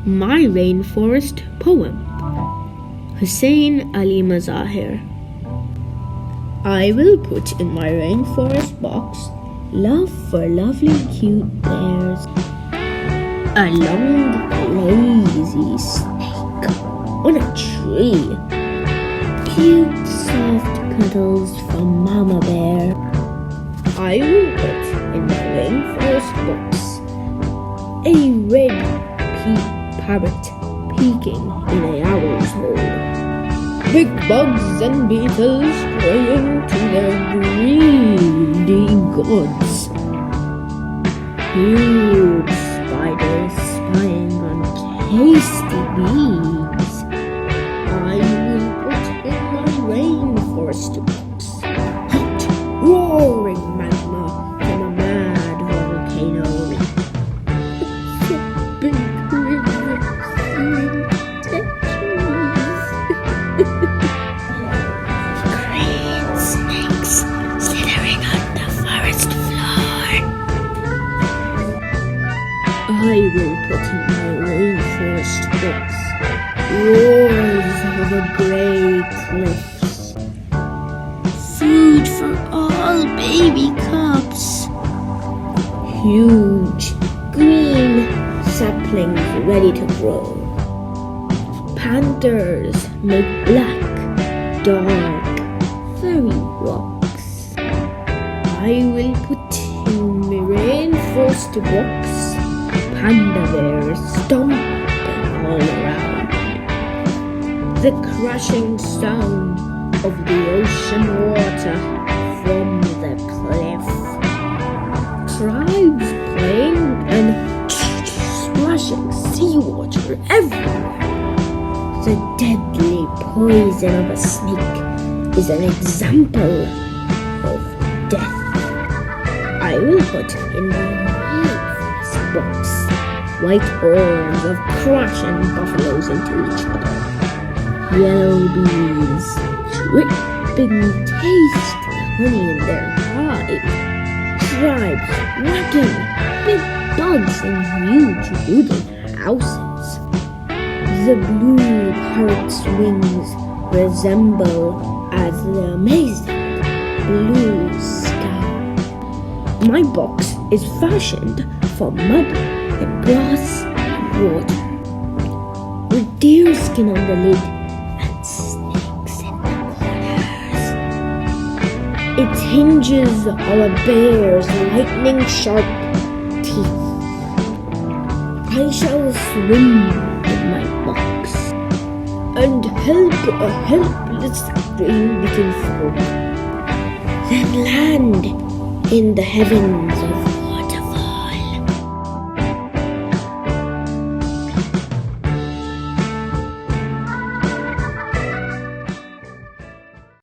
My Rainforest Poem. Hussein Ali Mazahir. I will put in my rainforest box love for lovely cute bears, a long lazy snake on a tree, cute soft cuddles from Mama Bear. I will put in my rainforest box a red parrot peeking in a owl's hole, big bugs and beetles praying to their greedy gods, huge spiders spying on tasty bees. I will put in my rainforest box hot, roaring magma from a mad volcano, sobbing green snakes slithering on the forest floor. I will put in my rainforest box roars of a grey cliffs, food for all baby cubs, huge green saplings ready to grow. Panthers make black, dark, furry rocks. I will put in my rainforest box panda bears stomping all around. The crashing sound of the ocean water from the cliff. Tribes playing and splashing seawater everywhere. The deadly poison of a snake is an example of death. I will put in my rainforest box white horns of crashing buffaloes into each other, yellow bees dripping tasty honey in their hive, tribes wrecking big bugs in huge wooden houses. The blue parrot's wings resemble as the amazing blue sky. My box is fashioned from mud and grass and water, with deerskin on the lid and snakes in the corners. Its hinges are a bear's lightning sharp teeth. I shall swim in my box and help a helpless stray little folk, then land in the heavens